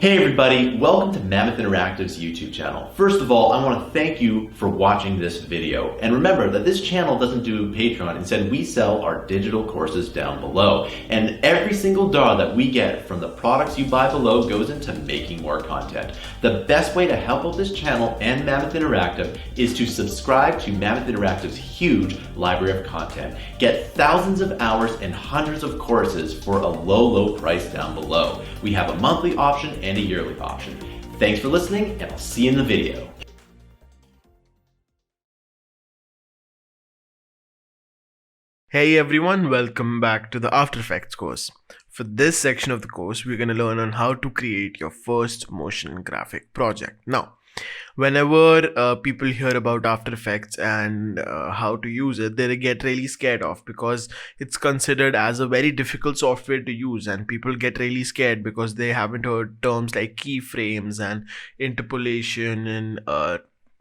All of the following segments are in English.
Hey everybody, welcome to Mammoth Interactive's YouTube channel. First of all, I want to thank you for watching this video. And remember that this channel doesn't do Patreon. Instead, we sell our digital courses down below. And every single dollar that we get from the products you buy below goes into making more content. The best way to help out this channel and Mammoth Interactive is to subscribe to Mammoth Interactive's huge library of content. Get thousands of hours and hundreds of courses for a low price down below. We have a monthly option and a yearly option. Thanks for listening, and I'll see you in the video. Hey everyone, welcome back to the After Effects course. For this section of the course, we're going to learn on how to create your first motion graphic project. Now, whenever people hear about After Effects and how to use it, they get really scared off because it's considered as a very difficult software to use, and people get really scared because they haven't heard terms like keyframes and interpolation and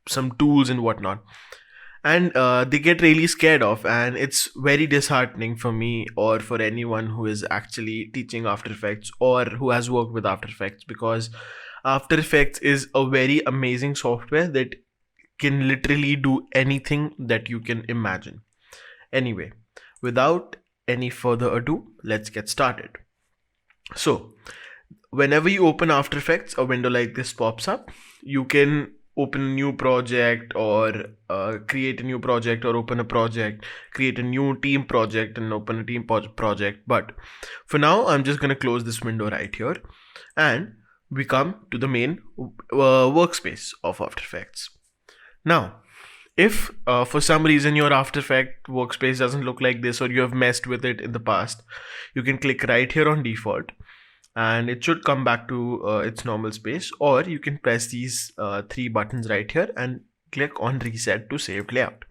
some tools and whatnot. And they get really scared off, and it's very disheartening for me or for anyone who is actually teaching After Effects or who has worked with After Effects, because After Effects is a very amazing software that can literally do anything that you can imagine. Anyway, without any further ado, let's get started. So, whenever you open After Effects, a window like this pops up. You can open a new project or create a new project, or open a project, create a new team project and open a team project. But for now, I'm just going to close this window right here, and we come to the main workspace of After Effects. Now, if for some reason your After Effects workspace doesn't look like this, or you have messed with it in the past, you can click right here on default and it should come back to its normal space, or you can press these three buttons right here and click on reset to saved layout.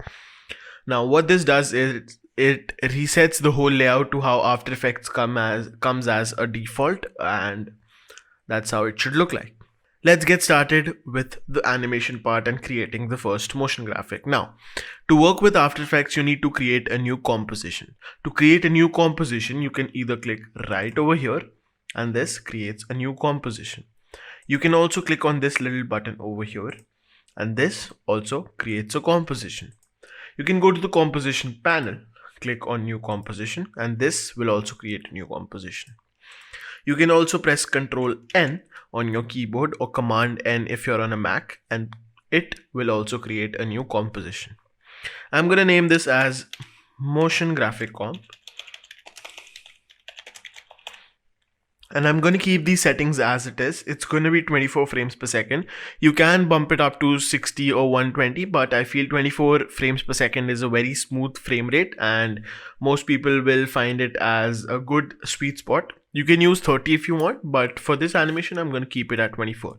Now what this does is it resets the whole layout to how After Effects comes as a default, and that's how it should look like. Let's get started with the animation part and creating the first motion graphic. Now, to work with After Effects, you need to create a new composition. To create a new composition, you can either click right over here, and this creates a new composition. You can also click on this little button over here, and this also creates a composition. You can go to the composition panel, click on new composition, and this will also create a new composition. You can also press Ctrl N on your keyboard or Command N if you're on a Mac, and it will also create a new composition. I'm going to name this as Motion Graphic Comp. And I'm going to keep these settings as it is. It's going to be 24 frames per second. You can bump it up to 60 or 120, but I feel 24 frames per second is a very smooth frame rate, and most people will find it as a good sweet spot. You can use 30 if you want, but for this animation, I'm going to keep it at 24.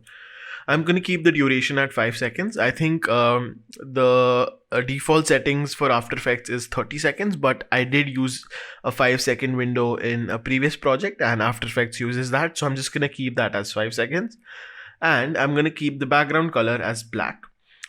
I'm going to keep the duration at 5 seconds. I think the default settings for After Effects is 30 seconds, but I did use a 5-second window in a previous project, and After Effects uses that. So I'm just going to keep that as 5 seconds. And I'm going to keep the background color as black,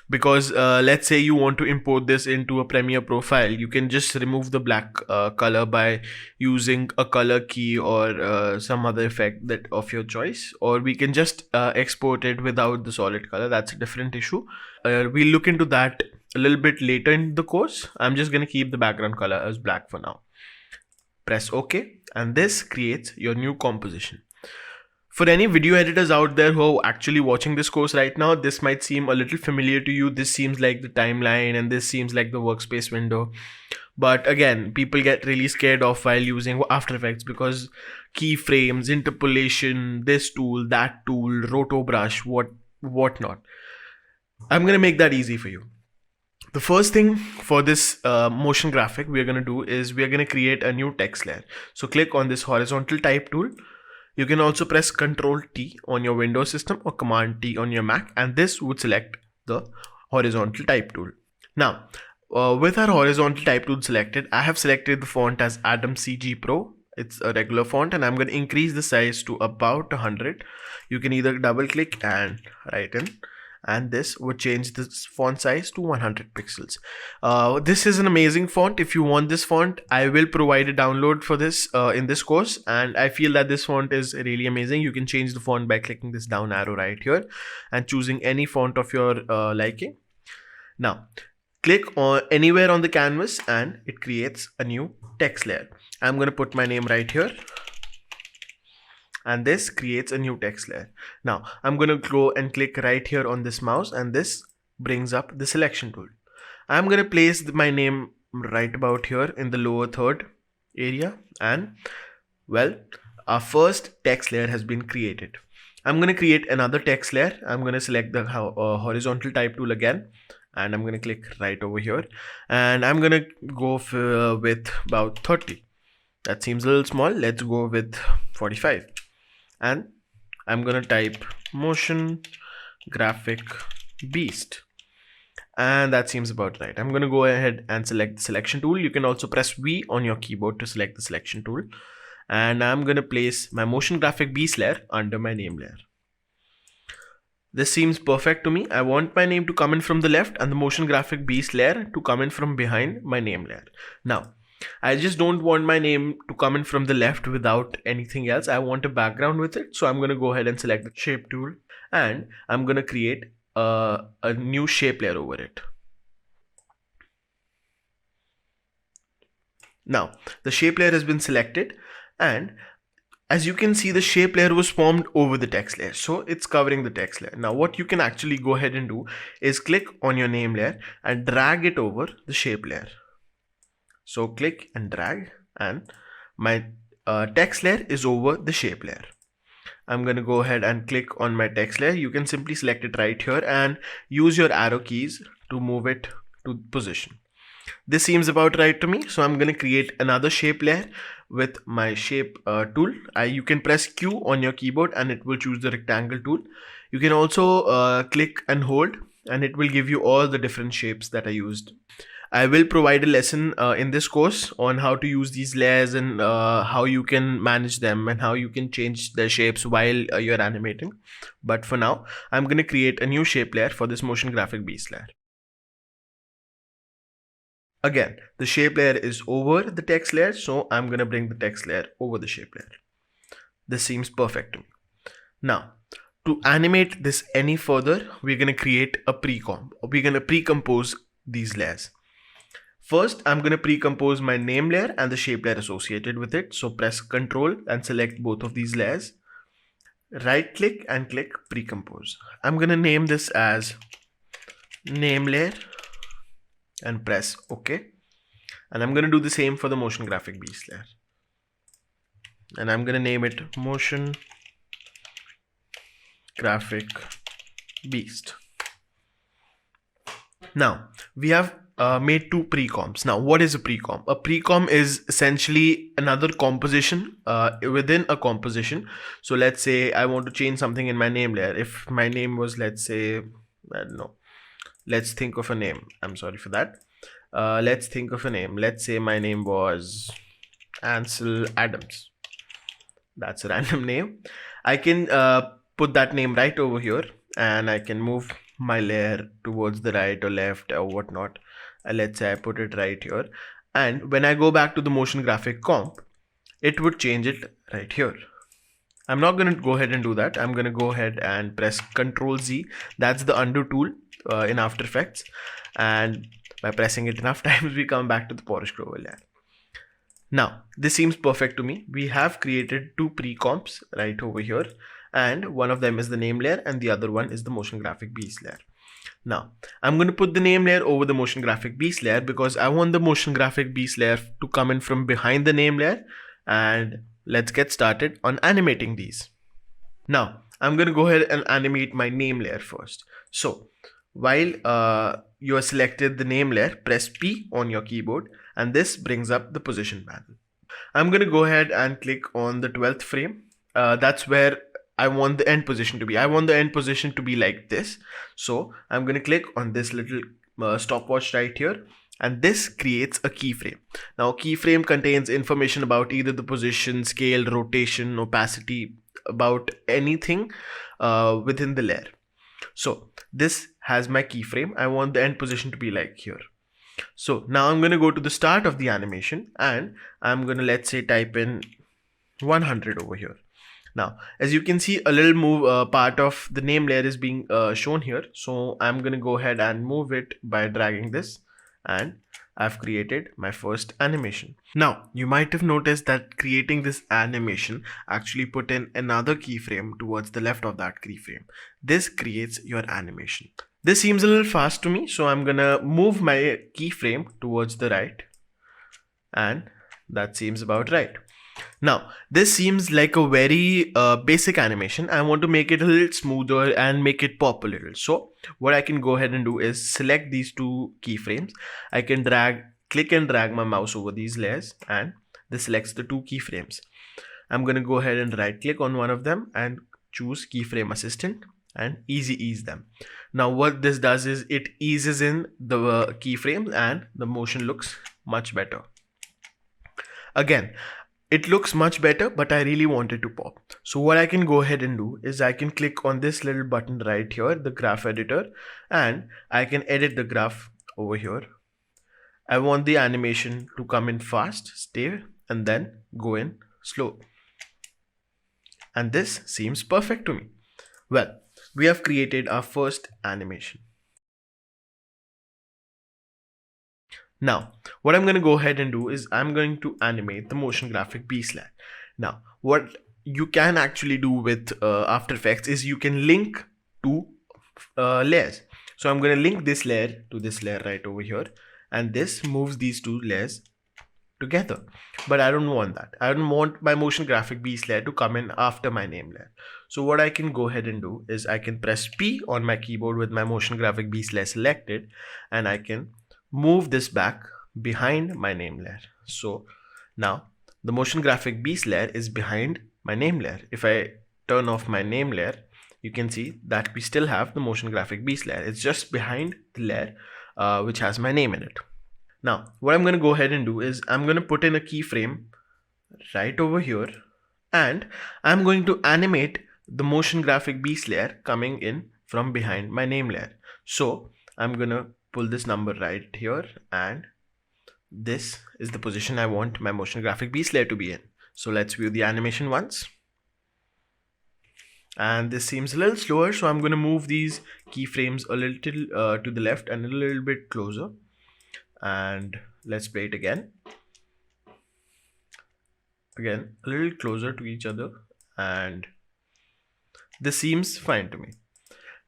because let's say you want to import this into a Premiere Pro file. You can just remove the black color by using a color key or some other effect that of your choice, or we can just export it without the solid color. That's a different issue. We'll look into that a little bit later in the course. I'm just going to keep the background color as black for now. Press OK, and this creates your new composition. For any video editors out there who are actually watching this course right now, this might seem a little familiar to you. This seems like the timeline, and this seems like the workspace window. But again, people get really scared off while using After Effects because keyframes, interpolation, this tool, that tool, Roto brush, whatnot. I'm going to make that easy for you. The first thing for this motion graphic we're going to do is we're going to create a new text layer. So click on this horizontal type tool. You can also press Ctrl T on your Windows system or Command T on your Mac, and this would select the horizontal type tool. Now, with our horizontal type tool selected, I have selected the font as Atom CG Pro. It's a regular font, and I'm going to increase the size to about 100. You can either double click and write in, and this would change the font size to 100 pixels. This is an amazing font. If you want this font, I will provide a download for this in this course, and I feel that this font is really amazing. You can change the font by clicking this down arrow right here and choosing any font of your liking. Now click on anywhere on the canvas and it creates a new text layer. I'm going to put my name right here, and this creates a new text layer. Now I'm going to go and click right here on this mouse, and this brings up the selection tool. I'm going to place my name right about here in the lower third area, and well, our first text layer has been created. I'm going to create another text layer. I'm going to select the horizontal type tool again, and I'm going to click right over here, and I'm going to go with about 30. That seems a little small. Let's go with 45. And I'm going to type motion graphic beast. And that seems about right. I'm going to go ahead and select the selection tool. You can also press V on your keyboard to select the selection tool. And I'm going to place my motion graphic beast layer under my name layer. This seems perfect to me. I want my name to come in from the left and the motion graphic beast layer to come in from behind my name layer. Now, I just don't want my name to come in from the left without anything else. I want a background with it. So I'm going to go ahead and select the shape tool, and I'm going to create a new shape layer over it. Now the shape layer has been selected, and as you can see, the shape layer was formed over the text layer. So it's covering the text layer. Now what you can actually go ahead and do is click on your name layer and drag it over the shape layer. So click and drag, and my text layer is over the shape layer. I'm going to go ahead and click on my text layer. You can simply select it right here and use your arrow keys to move it to position. This seems about right to me. So I'm going to create another shape layer with my shape tool. You can press Q on your keyboard and it will choose the rectangle tool. You can also click and hold, and it will give you all the different shapes that I used. I will provide a lesson in this course on how to use these layers and how you can manage them and how you can change their shapes while you're animating. But for now, I'm going to create a new shape layer for this motion graphic beast layer. Again, the shape layer is over the text layer, so I'm going to bring the text layer over the shape layer. This seems perfect to me. Now, to animate this any further, we're going to create a precomp. We're going to pre-compose these layers. First, I'm going to pre-compose my name layer and the shape layer associated with it. So press Ctrl and select both of these layers. Right click and click pre-compose. I'm going to name this as name layer and press OK. And I'm going to do the same for the motion graphic beast layer. And I'm going to name it motion graphic beast. Now we have made two precomps. Now what is a precomp? A precomp is essentially another composition within a composition. So let's say I want to change something in my name layer. If my name was, let's say, I don't know, let's think of a name. I'm sorry for that. Let's think of a name. Let's say my name was Ansel Adams. That's a random name. I can put that name right over here, and I can move my layer towards the right or left or whatnot. Let's say I put it right here, and when I go back to the motion graphic comp, it would change it right here. I'm not going to go ahead and do that. I'm going to go ahead and press Ctrl Z. That's the undo tool in After Effects, and by pressing it enough times, we come back to the polish grover layer. Now this seems perfect to me. We have created two pre-comps right over here, and one of them is the name layer and the other one is the motion graphic beast layer. Now I'm going to put the name layer over the motion graphic beast layer because I want the motion graphic beast layer to come in from behind the name layer. And let's get started on animating these. Now I'm going to go ahead and animate my name layer first. So while you have selected the name layer, press P on your keyboard, and this brings up the position panel. I'm going to go ahead and click on the 12th frame. That's where I want the end position to be. I want the end position to be like this. So I'm going to click on this little stopwatch right here, and this creates a keyframe. Now keyframe contains information about either the position, scale, rotation, opacity, about anything within the layer. So this has my keyframe. I want the end position to be like here. So now I'm going to go to the start of the animation and I'm going to, let's say, type in 100 over here. Now, as you can see, a little part of the name layer is being shown here. So I'm going to go ahead and move it by dragging this, and I've created my first animation. Now, you might have noticed that creating this animation actually put in another keyframe towards the left of that keyframe. This creates your animation. This seems a little fast to me, so I'm going to move my keyframe towards the right, and that seems about right. Now, this seems like a very basic animation. I want to make it a little smoother and make it pop a little. So what I can go ahead and do is select these two keyframes. I can click and drag my mouse over these layers, and this selects the two keyframes. I'm going to go ahead and right click on one of them and choose keyframe assistant and easy ease them. Now what this does is it eases in the keyframes and the motion looks much better. Again, it looks much better, but I really want it to pop. So what I can go ahead and do is I can click on this little button right here, the graph editor, and I can edit the graph over here. I want the animation to come in fast, stay, and then go in slow. And this seems perfect to me. Well, we have created our first animation. Now, what I'm going to go ahead and do is I'm going to animate the motion graphic beast layer. Now, what you can actually do with After Effects is you can link two layers. So I'm going to link this layer to this layer right over here, and this moves these two layers together. But I don't want that. I don't want my motion graphic beast layer to come in after my name layer. So what I can go ahead and do is I can press P on my keyboard with my motion graphic beast layer selected, and I can move this back behind my name layer. So now the motion graphic beast layer is behind my name layer. If I turn off my name layer, you can see that we still have the motion graphic beast layer. It's just behind the layer which has my name in it. Now what I'm going to go ahead and do is I'm going to put in a keyframe right over here, and I'm going to animate the motion graphic beast layer coming in from behind my name layer. So I'm going to pull this number right here, and this is the position I want my motion graphic beast layer to be in. So let's view the animation once. And this seems a little slower, so I'm going to move these keyframes a little to the left and a little bit closer. And let's play it again. Again, a little closer to each other, and this seems fine to me.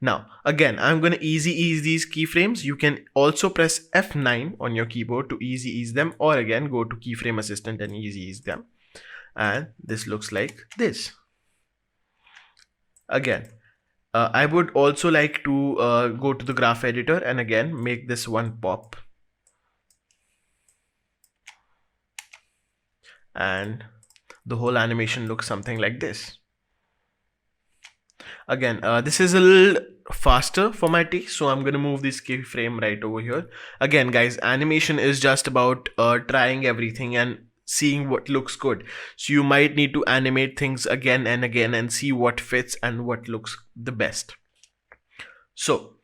Now, again, I'm going to easy ease these keyframes. You can also press F9 on your keyboard to easy ease them, or again, go to keyframe assistant and easy ease them. And this looks like this. Again, I would also like to go to the graph editor and again, make this one pop. And the whole animation looks something like this. Again, this is a little faster for my taste, so I'm going to move this keyframe right over here. Again, guys, animation is just about trying everything and seeing what looks good. So you might need to animate things again and again and see what fits and what looks the best. So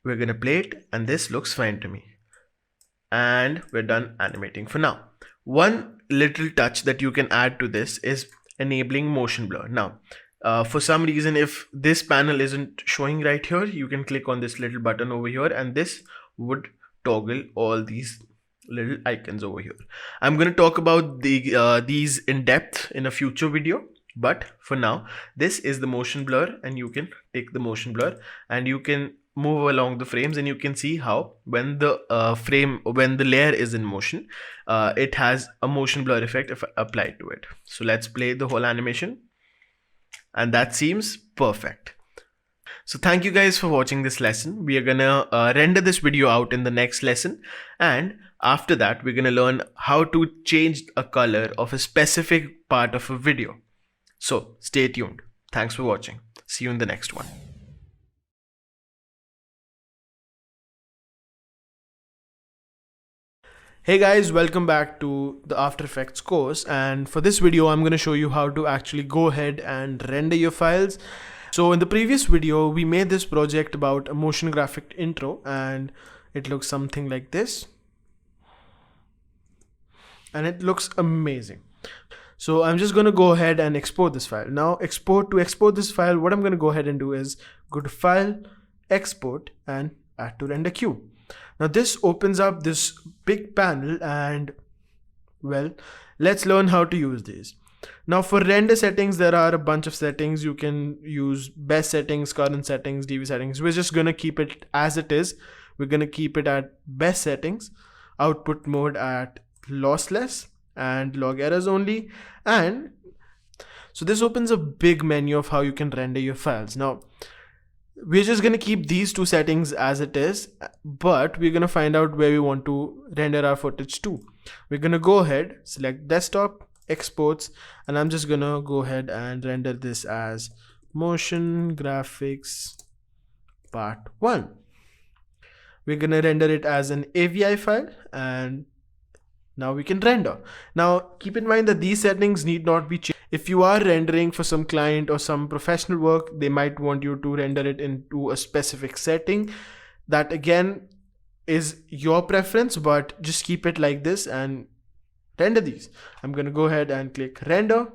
we're going to play it, and this looks fine to me. And we're done animating for now. One little touch that you can add to this is enabling motion blur. Now, for some reason, if this panel isn't showing right here, you can click on this little button over here, and this would toggle all these little icons over here. I'm going to talk about these in depth in a future video, but for now, this is the motion blur, and you can take the motion blur and you can move along the frames, and you can see how when the layer is in motion, it has a motion blur effect applied to it. So let's play the whole animation, and that seems perfect. So thank you guys for watching this lesson. We are gonna render this video out in the next lesson, and after that we're gonna learn how to change a color of a specific part of a video. So stay tuned. Thanks for watching. See you in the next one. Hey guys, welcome back to the After Effects course, and for this video I'm going to show you how to actually go ahead and render your files So in the previous video, we made this project about a motion graphic intro, and it looks something like this. And it looks amazing. So I'm just going to go ahead and export this file. Now to export this file, what I'm going to go ahead and do is go to File, Export, and Add to Render Queue. Now this opens up this big panel, and well, let's learn how to use these. Now for render settings, there are a bunch of settings. You can use best settings, current settings, DV settings. We're just going to keep it as it is. We're going to keep it at best settings, output mode at lossless, and log errors only. And so this opens a big menu of how you can render your files. Now we're just going to keep these two settings as it is, but we're going to find out where we want to render our footage to. We're going to go ahead, select desktop, exports, and I'm just going to go ahead and render this as motion graphics part 1. We're going to render it as an AVI file, and now we can render. Now keep in mind that these settings need not be changed. If you are rendering for some client or some professional work, they might want you to render it into a specific setting. That again is your preference, but just keep it like this and render these. I'm going to go ahead and click render,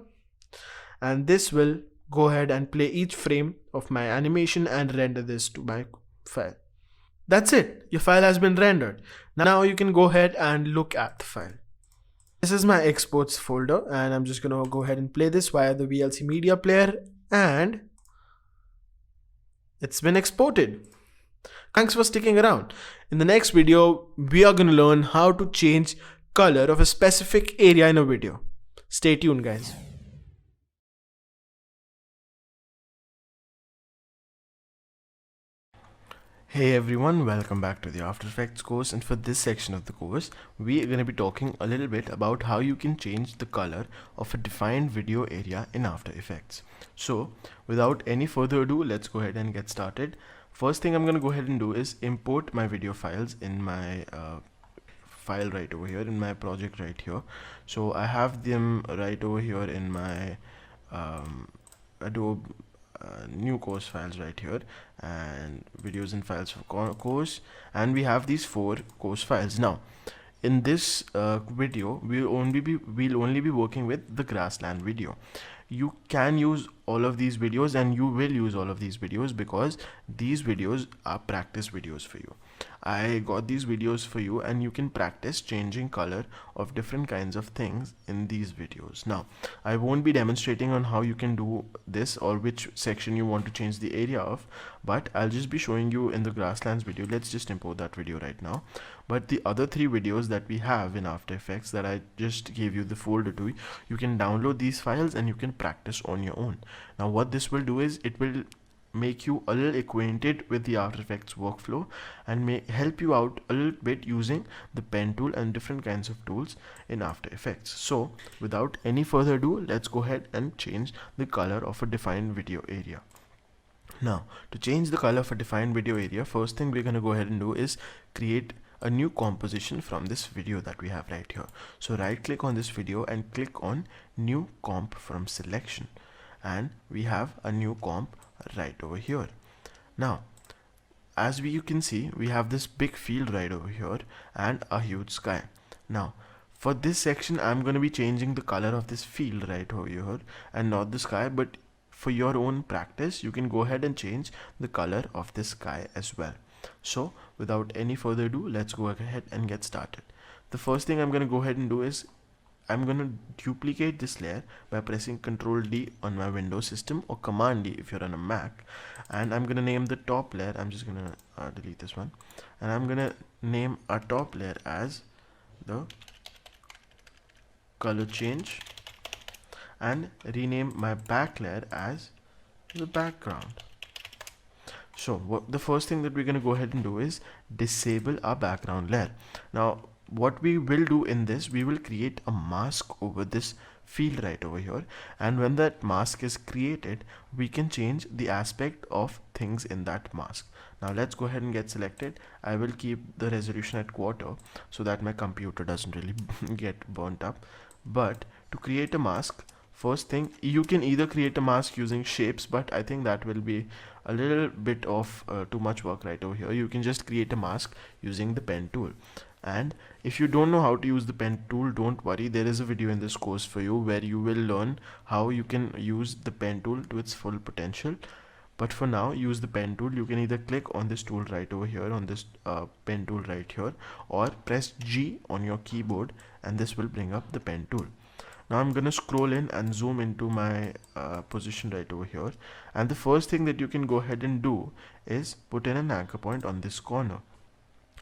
and this will go ahead and play each frame of my animation and render this to my file. That's it. Your file has been rendered. Now you can go ahead and look at the file. This is my exports folder, and I'm just going to go ahead and play this via the VLC media player, and it's been exported. Thanks for sticking around. In the next video, we are going to learn how to change color of a specific area in a video. Stay tuned, guys. Hey everyone, welcome back to the After Effects course, and for this section of the course we are going to be talking a little bit about how you can change the color of a defined video area in After Effects. So without any further ado, let's go ahead and get started. First thing I'm going to go ahead and do is import my video files in my file right over here, in my project right here. So I have them right over here in my Adobe new course files right here, and videos and files for course, and we have these 4 course files. Now in this video we'll only be working with the grassland video. You can use all of these videos, and you will use all of these videos because these videos are practice videos for you. I got these videos for you, and you can practice changing color of different kinds of things in these videos. Now I won't be demonstrating on how you can do this or which section you want to change the area of, but I'll just be showing you in the grasslands video. Let's just import that video right now. But the other 3 videos that we have in After Effects that I just gave you the folder to, you can download these files and you can practice on your own. Now what this will do is it will make you a little acquainted with the After Effects workflow and may help you out a little bit using the pen tool and different kinds of tools in After Effects. So without any further ado, let's go ahead and change the color of a defined video area. Now to change the color of a defined video area, first thing we're going to go ahead and do is create a new composition from this video that we have right here. So right click on this video and click on new comp from selection, and we have a new comp right over here. Now as you can see, we have this big field right over here and a huge sky. Now for this section I'm going to be changing the color of this field right over here and not the sky, but for your own practice you can go ahead and change the color of this sky as well. So without any further ado, let's go ahead and get started. The first thing I'm going to go ahead and do is I'm going to duplicate this layer by pressing Ctrl D on my Windows system, or Command D if you're on a Mac, and I'm going to name the top layer. I'm just going to delete this one, and I'm going to name our top layer as the color change, and rename my back layer as the background. So the first thing that we're going to go ahead and do is disable our background layer. Now what we will do in this, we will create a mask over this field right over here, and when that mask is created we can change the aspect of things in that mask. Now let's go ahead and get selected. I will keep the resolution at 1/4 so that my computer doesn't really get burnt up. But to create a mask, first thing, you can either create a mask using shapes, but I think that will be a little bit of too much work right over here. You can just create a mask using the pen tool. And if you don't know how to use the pen tool, don't worry, there is a video in this course for you where you will learn how you can use the pen tool to its full potential. But for now, use the pen tool. You can either click on this tool right over here, on this pen tool right here, or press G on your keyboard and this will bring up the pen tool. Now I'm gonna scroll in and zoom into my position right over here, and the first thing that you can go ahead and do is put in an anchor point on this corner.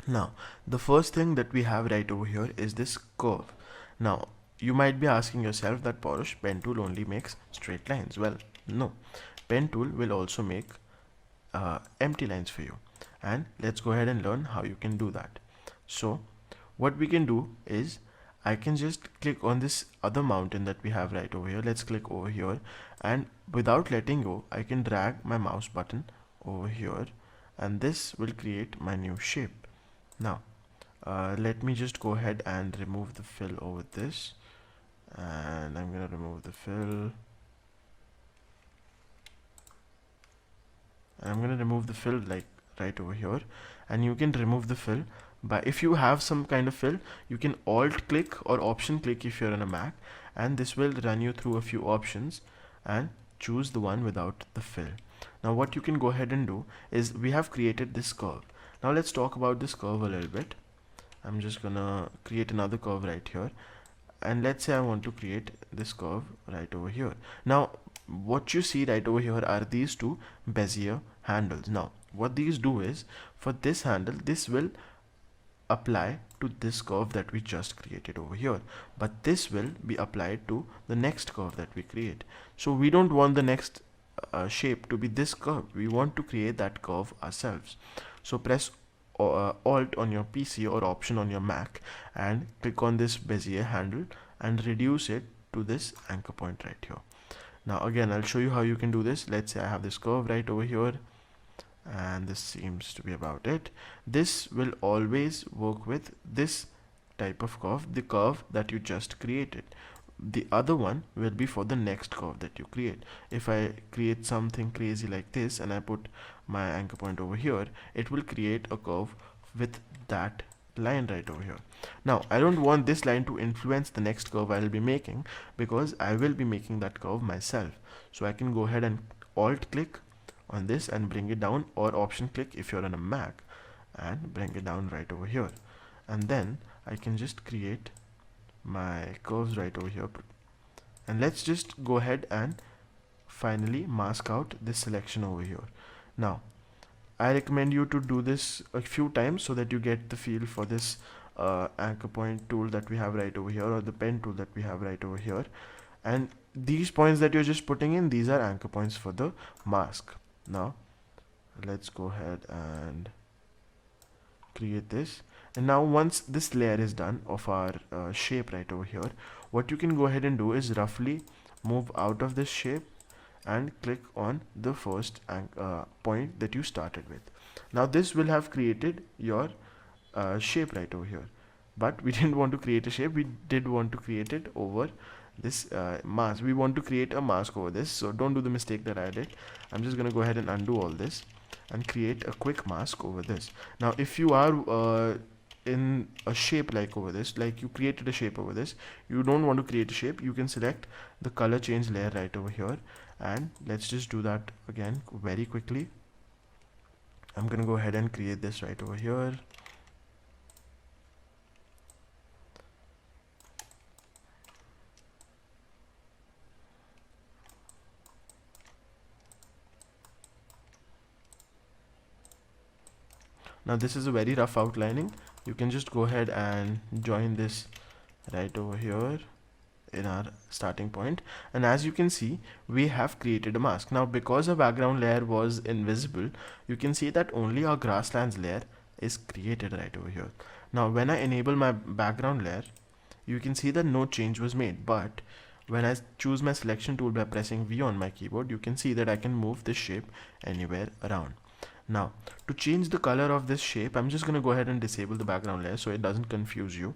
Now the first thing that we have right over here is this curve. Now you might be asking yourself that Porush, pen tool only makes straight lines. Well, no, pen tool will also make empty lines for you, and let's go ahead and learn how you can do that. So what we can do is I can just click on this other mountain that we have right over here. Let's click over here, and without letting go, I can drag my mouse button over here, and this will create my new shape. Now let me just go ahead and remove the fill over this, and I'm gonna remove the fill. I'm gonna remove the fill like right over here, and you can remove the fill by, if you have some kind of fill, you can alt click or option click if you're on a Mac, and this will run you through a few options and choose the one without the fill. Now what you can go ahead and do is, we have created this curve. Now let's talk about this curve a little bit. I'm just gonna create another curve right here, and let's say I want to create this curve right over here. Now what you see right over here are these two Bezier handles. Now what these do is, for this handle, this will apply to this curve that we just created over here, but this will be applied to the next curve that we create. So we don't want the next shape to be this curve, we want to create that curve ourselves. So press Alt on your PC or Option on your Mac and click on this Bezier handle and reduce it to this anchor point right here. Now again, I'll show you how you can do this. Let's say I have this curve right over here, and this seems to be about it. This will always work with this type of curve, the curve that you just created. The other one will be for the next curve that you create. If I create something crazy like this and I put my anchor point over here, it will create a curve with that line right over here. Now I don't want this line to influence the next curve I will be making, because I will be making that curve myself. So I can go ahead and alt click on this and bring it down, or option click if you're on a Mac and bring it down right over here, and then I can just create my curves right over here. And let's just go ahead and finally mask out this selection over here. Now I recommend you to do this a few times so that you get the feel for this anchor point tool that we have right over here, or the pen tool that we have right over here. And these points that you're just putting in, these are anchor points for the mask. Now let's go ahead and create this. And now once this layer is done of our shape right over here, what you can go ahead and do is roughly move out of this shape and click on the first point that you started with. Now this will have created your shape right over here, but we didn't want to create a shape, we did want to create it over this mask. We want to create a mask over this, so don't do the mistake that I did. I'm just gonna go ahead and undo all this and create a quick mask over this. Now if you are in a shape like over this, like you created a shape over this, you don't want to create a shape, you can select the color change layer right over here, and let's just do that again very quickly. I'm gonna go ahead and create this right over here. Now this is a very rough outlining. You can just go ahead and join this right over here in our starting point, and as you can see, we have created a mask. Now because our background layer was invisible, you can see that only our grasslands layer is created right over here. Now when I enable my background layer, you can see that no change was made, but when I choose my selection tool by pressing V on my keyboard, you can see that I can move this shape anywhere around. Now to change the color of this shape, I'm just going to go ahead and disable the background layer so it doesn't confuse you.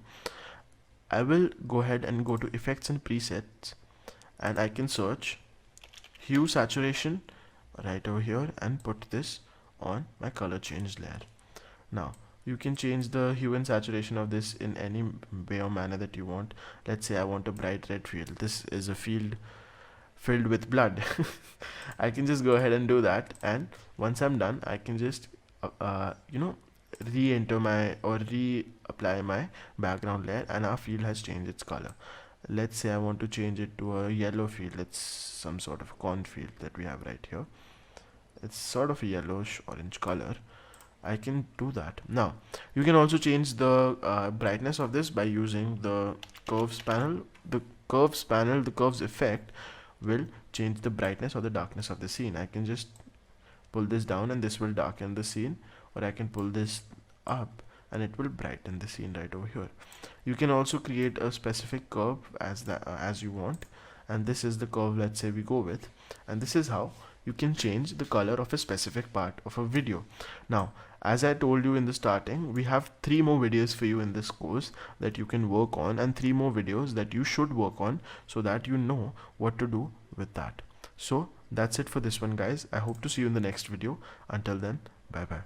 I will go ahead and go to effects and presets, and I can search hue saturation right over here and put this on my color change layer. Now you can change the hue and saturation of this in any way or manner that you want. Let's say I want a bright red field. This is a field filled with blood. I can just go ahead and do that, and once I'm done I can just re-enter my or reapply my background layer, and our field has changed its color. Let's say I want to change it to a yellow field. It's some sort of corn field that we have right here. It's sort of a yellowish orange color. I can do that. Now you can also change the brightness of this by using the curves panel. The curves effect will change the brightness or the darkness of the scene. I can just pull this down and this will darken the scene, or I can pull this up and it will brighten the scene right over here. You can also create a specific curve as you want, and this is the curve, let's say, we go with, and this is how you can change the color of a specific part of a video. Now, as I told you in the starting, we have 3 more videos for you in this course that you can work on, and 3 more videos that you should work on so that you know what to do with that. So that's it for this one, guys. I hope to see you in the next video. Until then, bye bye.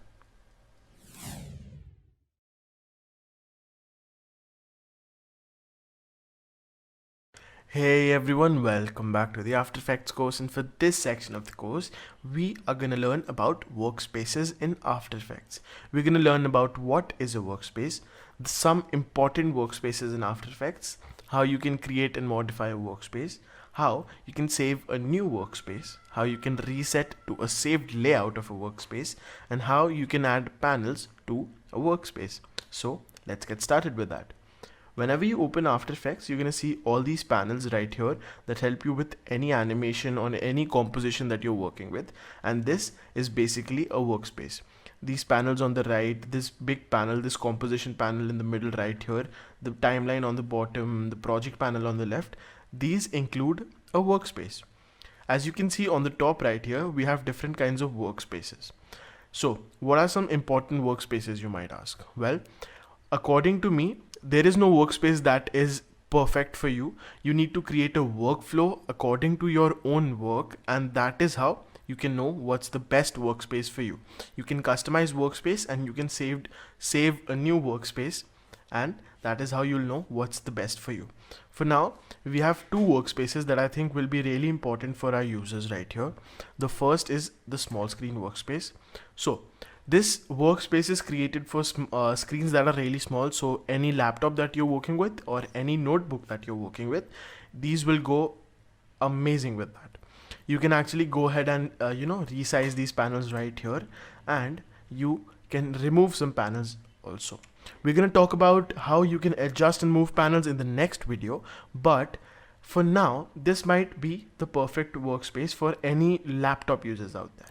Hey everyone, welcome back to the After Effects course, and for this section of the course we are going to learn about workspaces in After Effects. We're going to learn about what is a workspace, some important workspaces in After Effects, how you can create and modify a workspace, how you can save a new workspace, how you can reset to a saved layout of a workspace, and how you can add panels to a workspace. So let's get started with that. Whenever you open After Effects, you're going to see all these panels right here that help you with any animation or any composition that you're working with. And this is basically a workspace. These panels on the right, this big panel, this composition panel in the middle right here, the timeline on the bottom, the project panel on the left, these include a workspace. As you can see on the top right here, we have different kinds of workspaces. So what are some important workspaces, you might ask? Well, according to me, there is no workspace that is perfect for you. You need to create a workflow according to your own work, and that is how you can know what's the best workspace for you. You can customize workspace and you can save a new workspace, and that is how you'll know what's the best for you. For now, we have 2 workspaces that I think will be really important for our users right here. The first is the small screen workspace. So this workspace is created for screens that are really small, so any laptop that you're working with or any notebook that you're working with, these will go amazing with that. You can actually go ahead and resize these panels right here, and you can remove some panels also. We're going to talk about how you can adjust and move panels in the next video, but for now this might be the perfect workspace for any laptop users out there.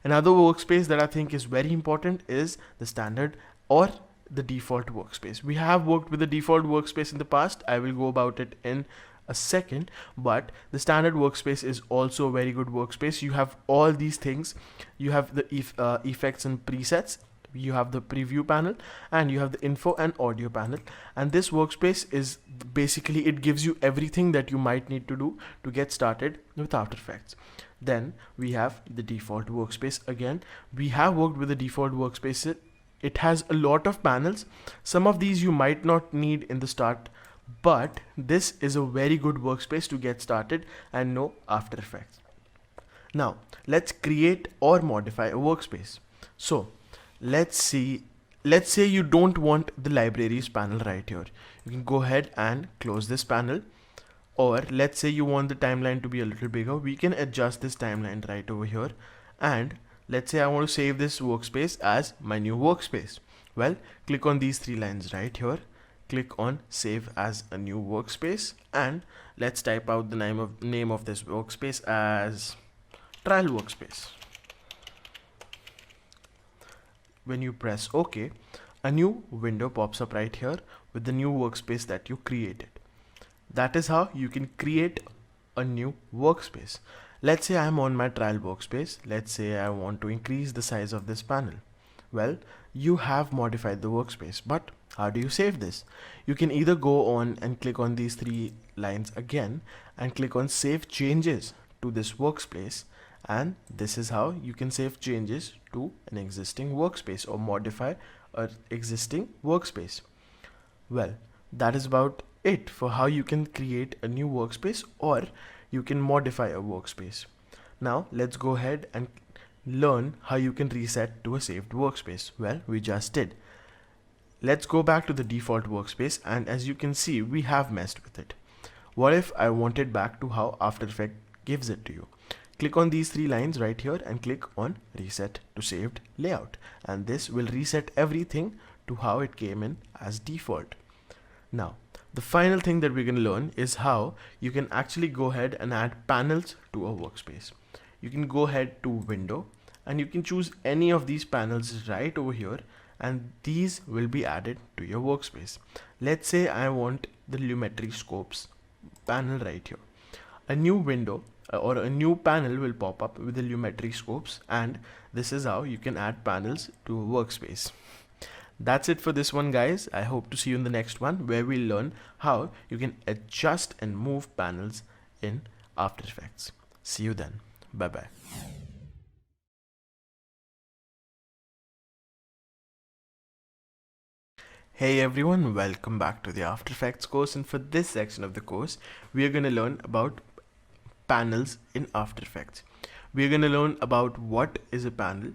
Another workspace that I think is very important is the standard or the default workspace. We have worked with the default workspace in the past. I will go about it in a second, but the standard workspace is also a very good workspace. You have all these things. You have the effects and presets, you have the preview panel, and you have the info and audio panel. And this workspace is basically, it gives you everything that you might need to do to get started with After Effects. Then we have the default workspace. Again, we have worked with the default workspace. It has a lot of panels. Some of these you might not need in the start, but this is a very good workspace to get started and know After Effects. Now let's create or modify a workspace. So let's say you don't want the libraries panel right here. You can go ahead and close this panel. Or let's say you want the timeline to be a little bigger. We can adjust this timeline right over here. And let's say I want to save this workspace as my new workspace. Well, click on these 3 lines right here. Click on save as a new workspace, and let's type out the name of this workspace as trial workspace. When you press OK, a new window pops up right here with the new workspace that you created. That is how you can create a new workspace. Let's say I'm on my trial workspace. Let's say I want to increase the size of this panel. Well, you have modified the workspace, but How do you save this? You can either go on and click on these three lines again and click on save changes to this workspace, and this is how you can save changes to an existing workspace or modify an existing workspace. Well, that is about it for how you can create a new workspace or you can modify a workspace. Now let's go ahead and learn how you can reset to a saved workspace. Well, we just did. Let's go back to the default workspace, and as you can see, we have messed with it. What if I want it back to how After Effects gives it to you? Click on these three lines right here and click on reset to saved layout, and this will reset everything to how it came in as default. Now, the final thing that we're going to learn is how you can actually go ahead and add panels to a workspace. You can go ahead to Window and you can choose any of these panels right over here, and these will be added to your workspace. Let's say I want the Lumetri Scopes panel right here. A new window or a new panel will pop up with the Lumetri Scopes, and this is how you can add panels to a workspace. That's it for this one, guys. I hope to see you in the next one where we learn how you can adjust and move panels in After Effects. See you then. Bye bye. Hey everyone, welcome back to the After Effects course, and for this section of the course we are going to learn about panels in After Effects. We are going to learn about what is a panel,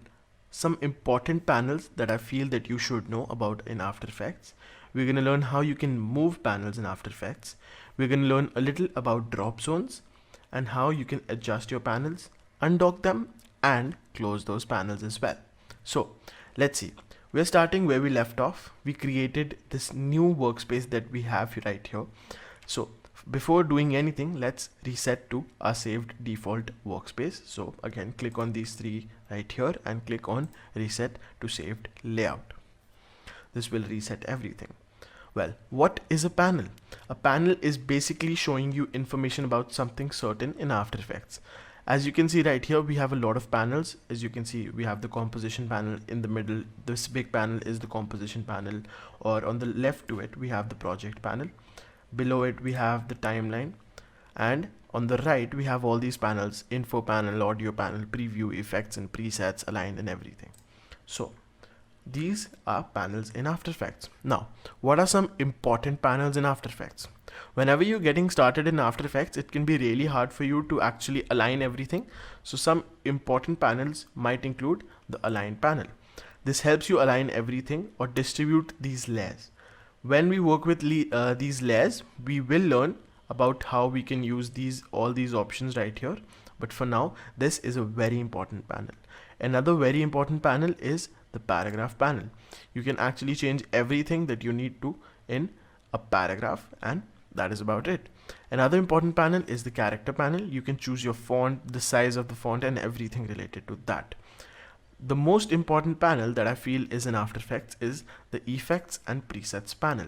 some important panels that I feel that you should know about in After Effects. We're going to learn how you can move panels in After Effects. We're going to learn a little about drop zones and how you can adjust your panels, undock them, and close those panels as well. So let's see. We're starting where we left off. We created this new workspace that we have right here. So before doing anything, let's reset to our saved default workspace. So again, click on these three right here and click on reset to saved layout. This will reset everything. Well, what is a panel? A panel is basically showing you information about something certain in After Effects. As you can see right here, we have a lot of panels. As you can see, we have the composition panel in the middle. This big panel is the composition panel, or on the left to it, we have the project panel. Below it, we have the timeline. And on the right, we have all these panels: info panel, audio panel, preview, effects and presets, aligned and everything. So these are panels in After Effects. Now, what are some important panels in After Effects? Whenever you're getting started in After Effects, it can be really hard for you to actually align everything. So some important panels might include the Align panel. This helps you align everything or distribute these layers. When we work with these layers, we will learn about how we can use all these options right here. But for now, this is a very important panel. Another very important panel is the paragraph panel. You can actually change everything that you need to in a paragraph, and that is about it. Another important panel is the character panel. You can choose your font, the size of the font, and everything related to that. The most important panel that I feel is in After Effects is the effects and presets panel.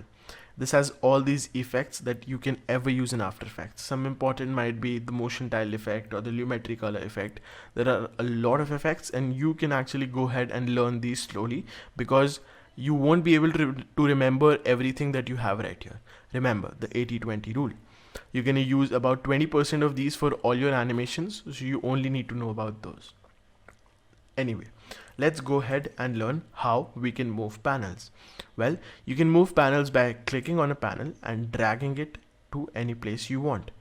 This has all these effects that you can ever use in After Effects. Some important might be the motion tile effect or the Lumetri color effect. There are a lot of effects, and you can actually go ahead and learn these slowly because you won't be able to remember everything that you have right here. Remember the 80-20 rule. You're going to use about 20% of these for all your animations, so you only need to know about those. Anyway, let's go ahead and learn how we can move panels. Well, you can move panels by clicking on a panel and dragging it to any place you want.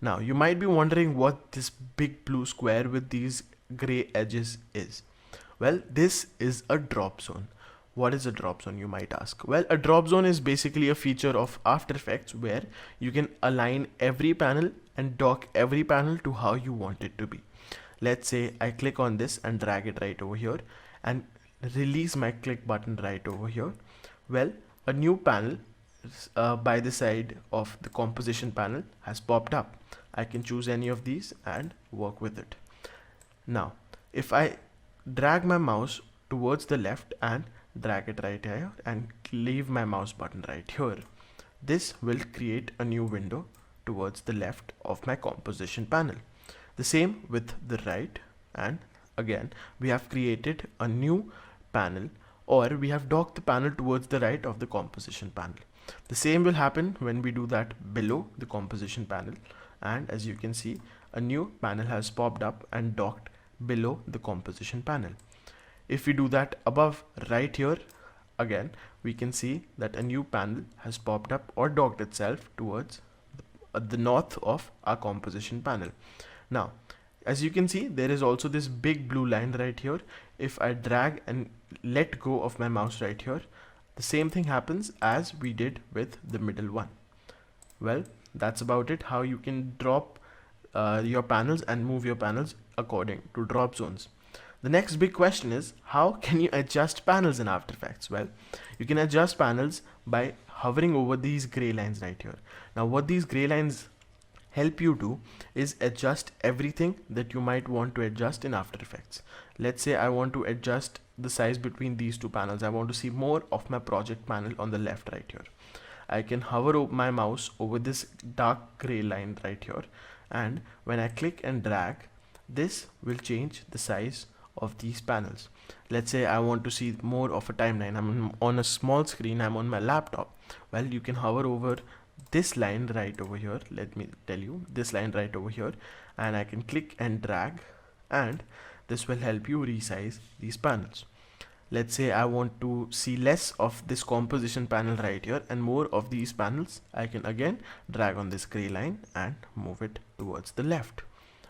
Now, you might be wondering what this big blue square with these gray edges is. Well, this is a drop zone. What is a drop zone, you might ask? Well, a drop zone is basically a feature of After Effects where you can align every panel and dock every panel to how you want it to be. Let's say I click on this and drag it right over here and release my click button right over here. Well, a new panel by the side of the composition panel has popped up. I can choose any of these and work with it. Now, if I drag my mouse towards the left and drag it right here and leave my mouse button right here, this will create a new window towards the left of my composition panel. The same with the right, and again we have created a new panel or we have docked the panel towards the right of the composition panel. The same will happen when we do that below the composition panel, and as you can see, a new panel has popped up and docked below the composition panel. If we do that above right here, again we can see that a new panel has popped up or docked itself towards the north of our composition panel. Now as you can see, there is also this big blue line right here. If I drag and let go of my mouse right here, the same thing happens as we did with the middle one. Well, that's about it, how you can drop your panels and move your panels according to drop zones. The next big question is, how can you adjust panels in After Effects? Well, you can adjust panels by hovering over these gray lines right here. Now what these gray lines help you do is adjust everything that you might want to adjust in After Effects. Let's say I want to adjust the size between these two panels. I want to see more of my project panel on the left right here. I can hover my mouse over this dark gray line right here, and when I click and drag, this will change the size of these panels. Let's say I want to see more of a timeline. I'm on a small screen, I'm on my laptop. Well, you can hover over this line right over here, let me tell you, this line right over here, and I can click and drag, and this will help you resize these panels. Let's say I want to see less of this composition panel right here and more of these panels. I can again drag on this gray line and move it towards the left.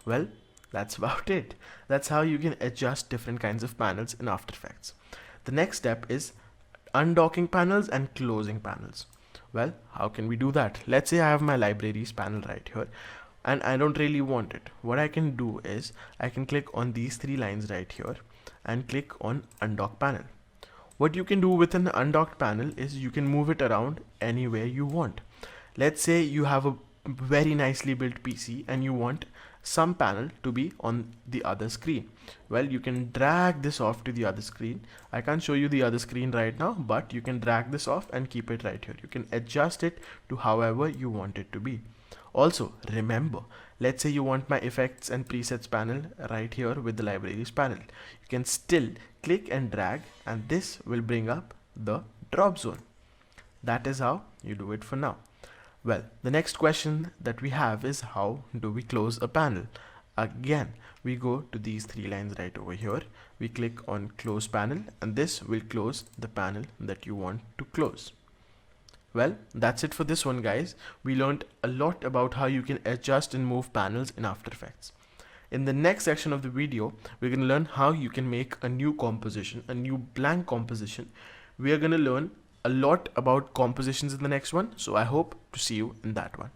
Well, that's about it. That's how you can adjust different kinds of panels in After Effects. The next step is undocking panels and closing panels. Well, how can we do that? Let's say I have my libraries panel right here and I don't really want it. What I can do is I can click on these three lines right here and click on Undock Panel. What you can do with an undocked panel is you can move it around anywhere you want. Let's say you have a very nicely built PC and you want some panel to be on the other screen. Well, you can drag this off to the other screen. I can't show you the other screen right now, but you can drag this off and keep it right here. You can adjust it to however you want it to be. Also, remember, let's say you want my effects and presets panel right here with the libraries panel. You can still click and drag, and this will bring up the drop zone. That is how you do it for now. Well, the next question that we have is, how do we close a panel? Again, we go to these three lines right over here. We click on close panel, and this will close the panel that you want to close. Well, that's it for this one, guys. We learned a lot about how you can adjust and move panels in After Effects. In the next section of the video, we're going to learn how you can make a new composition, a new blank composition. We are going to learn a lot about compositions in the next one, so I hope to see you in that one.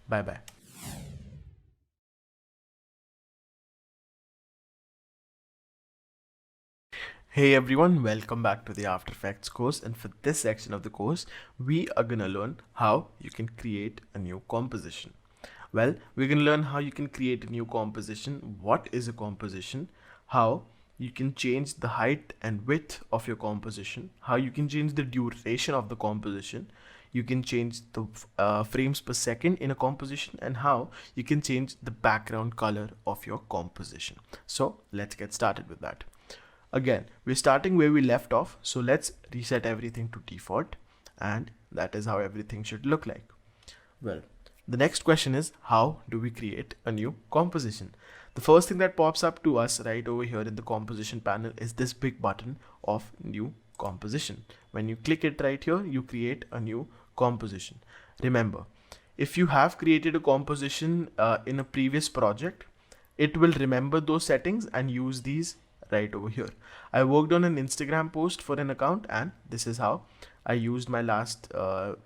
Bye bye. Hey everyone, welcome back to the After Effects course, and for this section of the course we are gonna learn how you can create a new composition. Well, we're gonna learn how you can create a new composition, what is a composition, how you can change the height and width of your composition, how you can change the duration of the composition, you can change the frames per second in a composition, and how you can change the background color of your composition. So let's get started with that. Again, we're starting where we left off, so let's reset everything to default, and that is how everything should look like. Well, the next question is, how do we create a new composition? The first thing that pops up to us right over here in the composition panel is this big button of new composition. When you click it right here, you create a new composition. Remember, if you have created a composition in a previous project, it will remember those settings and use these right over here. I worked on an Instagram post for an account, and this is how I used my last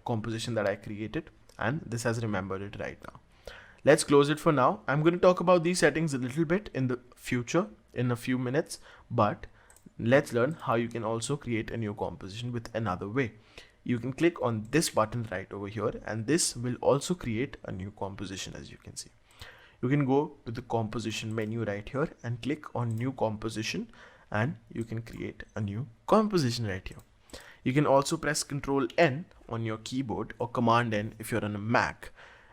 composition that I created, and this has remembered it right now. Let's close it for now. I'm going to talk about these settings a little bit in the future in a few minutes, but let's learn how you can also create a new composition with another way. You can click on this button right over here, and this will also create a new composition. As you can see, you can go to the composition menu right here and click on new composition, and you can create a new composition right here. You can also press Ctrl N on your keyboard or Command N if you're on a Mac,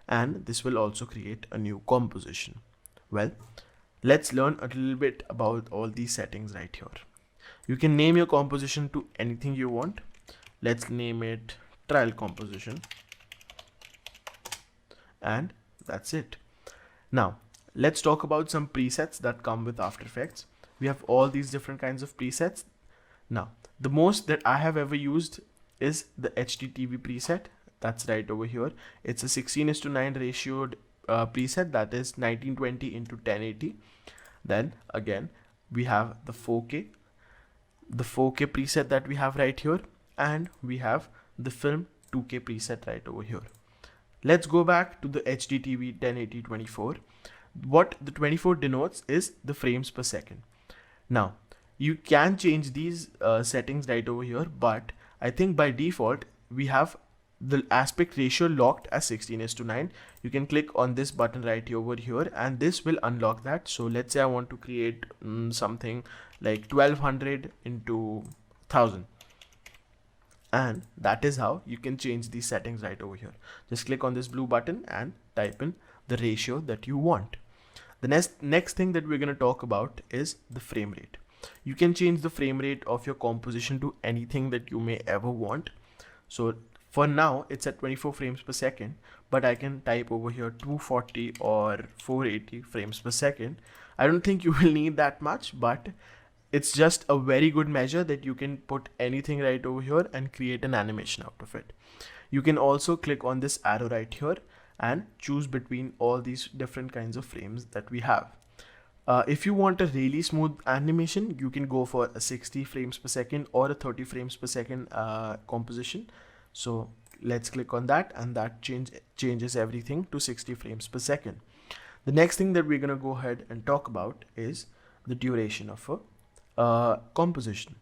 and this will also create a new composition. Well, let's learn a little bit about all these settings right here. You can name your composition to anything you want. Let's name it trial composition, and that's it. Now let's talk about some presets that come with After Effects. We have all these different kinds of presets. Now the most that I have ever used is the HDTV preset. That's right over here. It's a 16:9 ratioed preset, that is 1920 into 1080. Then again we have the 4K preset that we have right here, and we have the film 2K preset right over here. Let's go back to the HDTV 1080-24. What the 24 denotes is the frames per second. Now you can change these settings right over here, but I think by default we have the aspect ratio locked as 16:9. You can click on this button right over here and this will unlock that. So let's say I want to create something like 1200 into 1000, and that is how you can change these settings right over here. Just click on this blue button and type in the ratio that you want. The next thing that we're going to talk about is the frame rate. You can change the frame rate of your composition to anything that you may ever want. So for now it's at 24 frames per second, but I can type over here 240 or 480 frames per second. I don't think you will need that much, but it's just a very good measure that you can put anything right over here and create an animation out of it. You can also click on this arrow right here and choose between all these different kinds of frames that we have. If you want a really smooth animation, you can go for a 60 frames per second or a 30 frames per second composition. So let's click on that, and that changes everything to 60 frames per second. The next thing that we're going to go ahead and talk about is the duration of a composition.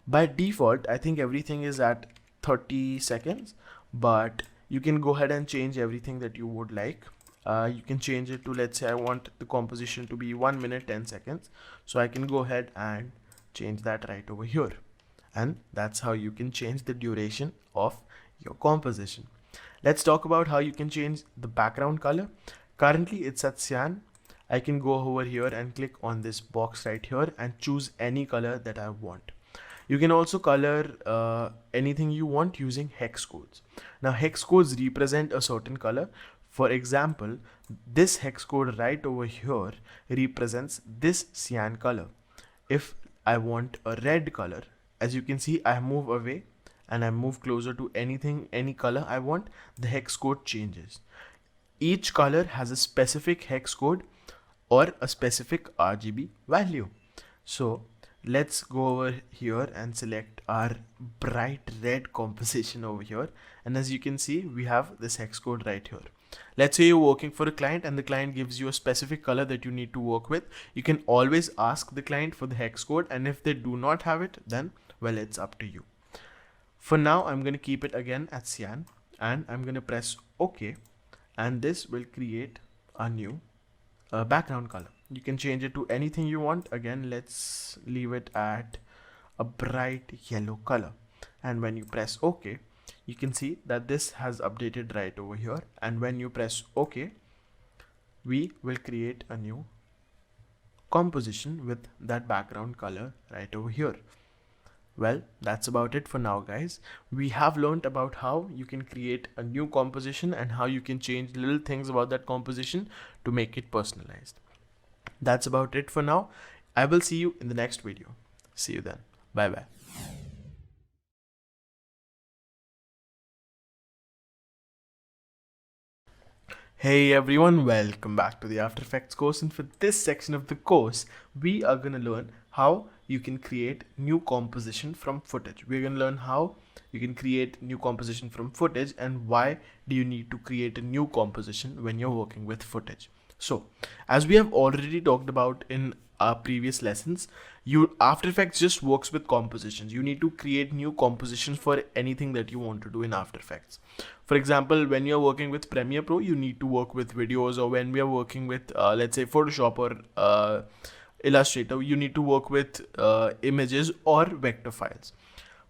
By default, I think everything is at 30 seconds, but you can go ahead and change everything that you would like. You can change it to, let's say I want the composition to be 1 minute 10 seconds. So I can go ahead and change that right over here. And that's how you can change the duration of your composition. Let's talk about how you can change the background color. Currently it's at cyan. I can go over here and click on this box right here and choose any color that I want. You can also color anything you want using hex codes. Now hex codes represent a certain color. For example, this hex code right over here represents this cyan color. If I want a red color, as you can see, I move away and I move closer to any color I want, the hex code changes. Each color has a specific hex code or a specific RGB value. So let's go over here and select our bright red composition over here. And as you can see, we have this hex code right here. Let's say you're working for a client and the client gives you a specific color that you need to work with. You can always ask the client for the hex code, and if they do not have it, then well, it's up to you. For now, I'm going to keep it again at cyan and I'm going to press OK, and this will create a new background color. You can change it to anything you want. Again, let's leave it at a bright yellow color, and when you press OK, you can see that this has updated right over here, and when you press OK, we will create a new composition with that background color right over here. Well, that's about it for now, guys. We have learned about how you can create a new composition and how you can change little things about that composition to make it personalized. That's about it for now. I will see you in the next video. See you then. Bye bye. Hey everyone, welcome back to the After Effects course, and for this section of the course we are going to learn how you can create new composition from footage. We're going to learn how you can create new composition from footage and why do you need to create a new composition when you're working with footage. So as we have already talked about in our previous lessons, After Effects just works with compositions. You need to create new compositions for anything that you want to do in After Effects. For example, when you're working with Premiere Pro, you need to work with videos, or when we are working with let's say Photoshop or Illustrator, you need to work with images or vector files.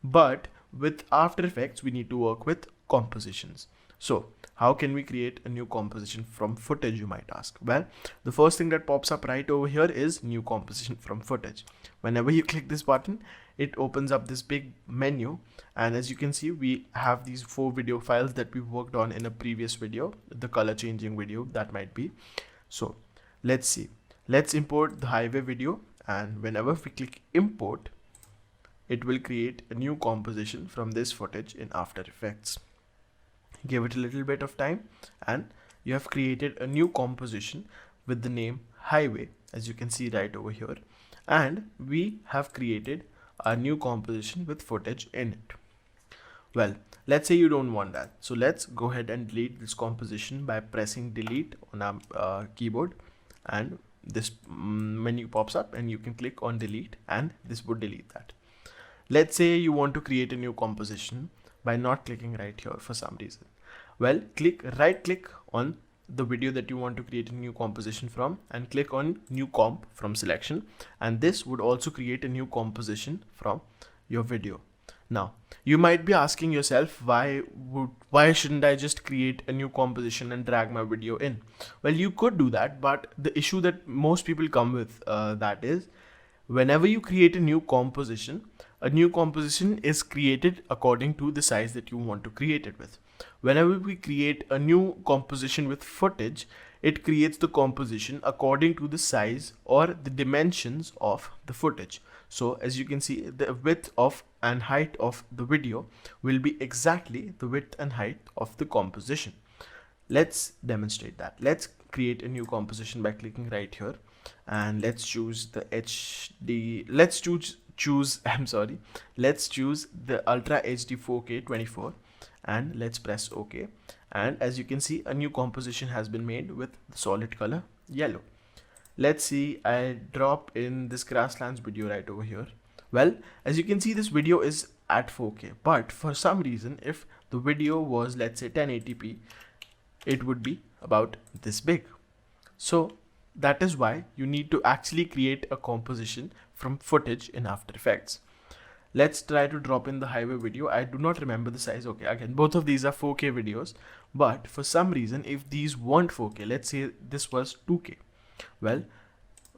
But with After Effects, we need to work with compositions. So how can we create a new composition from footage, you might ask? Well, the first thing that pops up right over here is new composition from footage. Whenever you click this button, it opens up this big menu, and as you can see, we have these 4 video files that we worked on in a previous video, the color changing video that might be. So let's see, let's import the highway video, and whenever we click import, it will create a new composition from this footage in After Effects. Give it a little bit of time and you have created a new composition with the name highway, as you can see right over here, and we have created a new composition with footage in it. Well, let's say you don't want that, so let's go ahead and delete this composition by pressing delete on our keyboard, and this menu pops up and you can click on delete and this would delete that. Let's say you want to create a new composition by not clicking right here for some reason. Well, right click on the video that you want to create a new composition from and click on new comp from selection, and this would also create a new composition from your video. Now you might be asking yourself, why shouldn't I just create a new composition and drag my video in? Well, you could do that, but the issue that most people come with that is, whenever you create a new composition is created according to the size that you want to create it with. Whenever we create a new composition with footage, it creates the composition according to the size or the dimensions of the footage. So as you can see, the width of and height of the video will be exactly the width and height of the composition. Let's demonstrate that. Let's create a new composition by clicking right here, and let's choose the HD. Let's choose the Ultra HD 4K 24, and let's press OK. And as you can see, a new composition has been made with the solid color yellow. Let's see, I drop in this grasslands video right over here. Well, as you can see, this video is at 4K, but for some reason, if the video was, let's say, 1080p, it would be about this big. So that is why you need to actually create a composition from footage in After Effects. Let's try to drop in the highway video. I do not remember the size. Okay, again, both of these are 4K videos, but for some reason, if these weren't 4K, let's say this was 2K, well,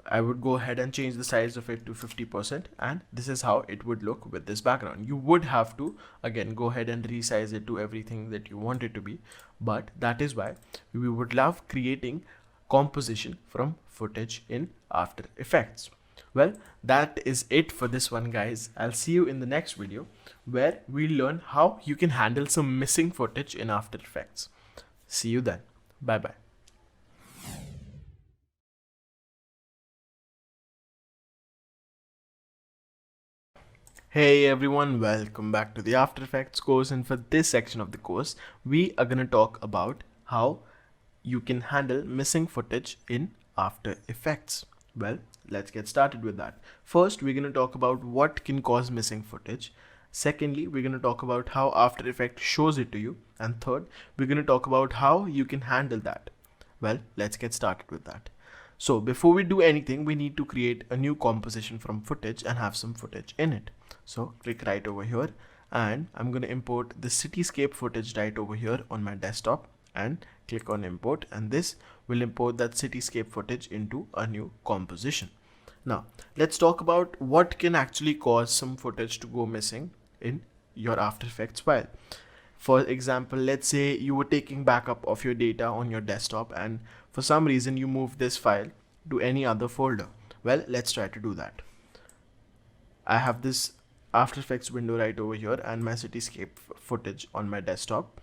I would go ahead and change the size of it to 50%, and this is how it would look with this background. You would have to again go ahead and resize it to everything that you want it to be, but that is why we would love creating composition from footage in After Effects. Well, that is it for this one, guys. I'll see you in the next video where we learn how you can handle some missing footage in After Effects. See you then. Bye bye. Hey everyone, welcome back to the After Effects course, and for this section of the course we are going to talk about how you can handle missing footage in After Effects. Well, let's get started with that. First, we're going to talk about what can cause missing footage. Secondly, we're going to talk about how After Effects shows it to you, and third, we're going to talk about how you can handle that. Well, let's get started with that. So before we do anything, we need to create a new composition from footage and have some footage in it. So click right over here, and I'm going to import the cityscape footage right over here on my desktop, and click on import, and this will import that cityscape footage into a new composition. Now let's talk about what can actually cause some footage to go missing in your After Effects file. For example, let's say you were taking backup of your data on your desktop and for some reason you move this file to any other folder. Well, let's try to do that. I have this After Effects window right over here and my cityscape footage on my desktop.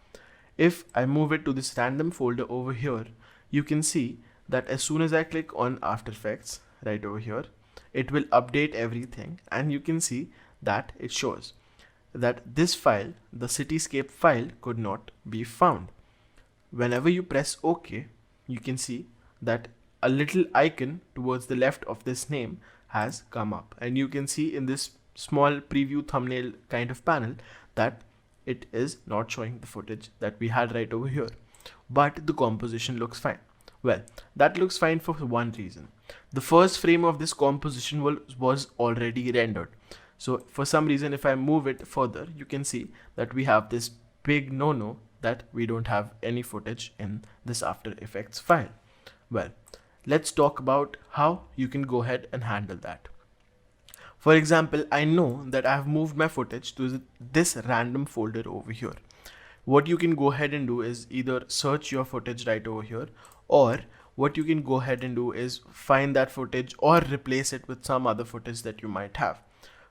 If I move it to this random folder over here, you can see that as soon as I click on After Effects right over here, it will update everything, and you can see that it shows that this file, the cityscape file, could not be found. Whenever you press OK, you can see that a little icon towards the left of this name has come up, and you can see in this small preview thumbnail kind of panel that it is not showing the footage that we had right over here, but the composition looks fine. Well, that looks fine for one reason. The first frame of this composition was already rendered. So for some reason, if I move it further, you can see that we have this big no-no that we don't have any footage in this After Effects file. Well, let's talk about how you can go ahead and handle that. For example, I know that I have moved my footage to this random folder over here. What you can go ahead and do is either search your footage right over here, or what you can go ahead and do is find that footage or replace it with some other footage that you might have.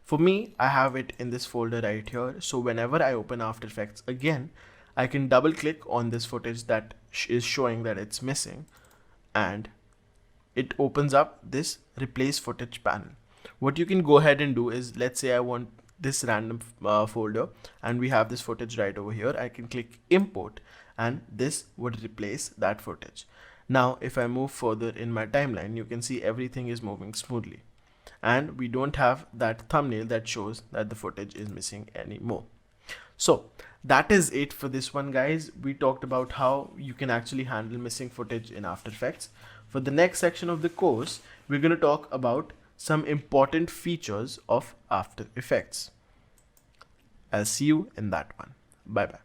For me, I have it in this folder right here. So whenever I open After Effects again, I can double click on this footage that is showing that it's missing, and it opens up this replace footage panel. What you can go ahead and do is, let's say I want this random folder and we have this footage right over here. I can click import and this would replace that footage. Now if I move further in my timeline, you can see everything is moving smoothly and we don't have that thumbnail that shows that the footage is missing anymore. So that is it for this one, guys. We talked about how you can actually handle missing footage in After Effects. For the next section of the course, we're going to talk about some important features of After Effects. I'll see you in that one. Bye bye.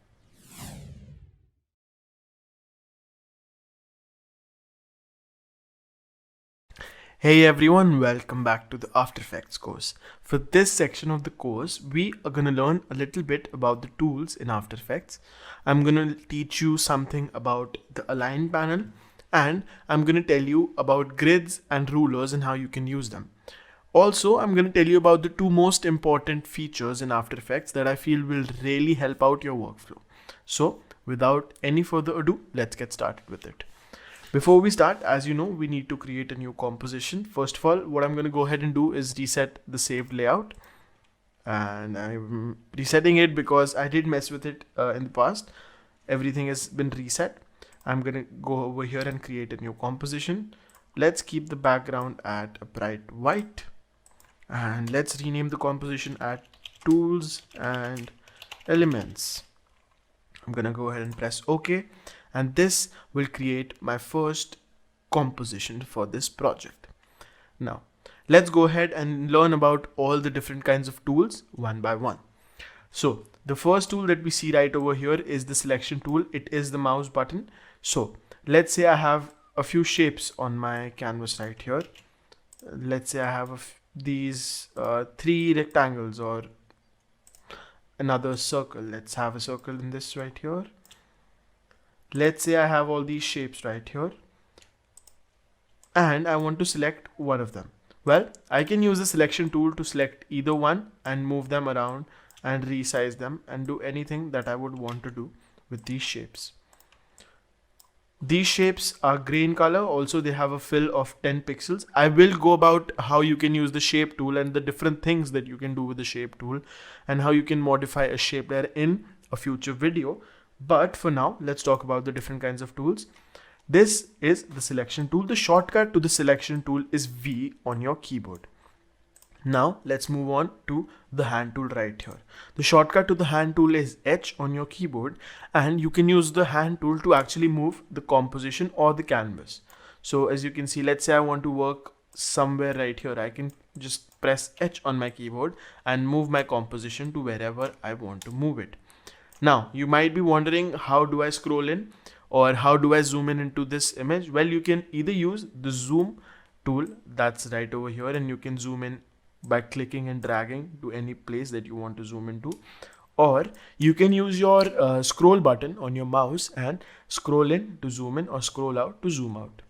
Hey everyone, welcome back to the After Effects course. For this section of the course, we are going to learn a little bit about the tools in After Effects. I'm going to teach you something about the Align panel, and I'm going to tell you about grids and rulers and how you can use them. Also, I'm going to tell you about the two most important features in After Effects that I feel will really help out your workflow. So, without any further ado, let's get started with it. Before we start, as you know, we need to create a new composition. First of all, what I'm going to go ahead and do is reset the saved layout. And I'm resetting it because I did mess with it in the past. Everything has been reset. I'm going to go over here and create a new composition. Let's keep the background at a bright white. And let's rename the composition at Tools and Elements. I'm going to go ahead and press OK. And this will create my first composition for this project. Now, let's go ahead and learn about all the different kinds of tools one by one. So the first tool that we see right over here is the selection tool. It is the mouse button. So let's say I have a few shapes on my canvas right here. Let's say I have these 3 rectangles or another circle. Let's have a circle in this right here. Let's say I have all these shapes right here and I want to select one of them. Well, I can use the selection tool to select either one and move them around and resize them and do anything that I would want to do with these shapes. These shapes are gray in color. Also, they have a fill of 10 pixels. I will go about how you can use the shape tool and the different things that you can do with the shape tool and how you can modify a shape layer in a future video. But for now, let's talk about the different kinds of tools. This is the selection tool. The shortcut to the selection tool is V on your keyboard. Now let's move on to the hand tool right here. The shortcut to the hand tool is H on your keyboard, and you can use the hand tool to actually move the composition or the canvas. So as you can see, let's say I want to work somewhere right here. I can just press H on my keyboard and move my composition to wherever I want to move it. Now you might be wondering, how do I scroll in or how do I zoom in into this image? Well, you can either use the zoom tool that's right over here, and you can zoom in by clicking and dragging to any place that you want to zoom into, or you can use your scroll button on your mouse and scroll in to zoom in or scroll out to zoom out.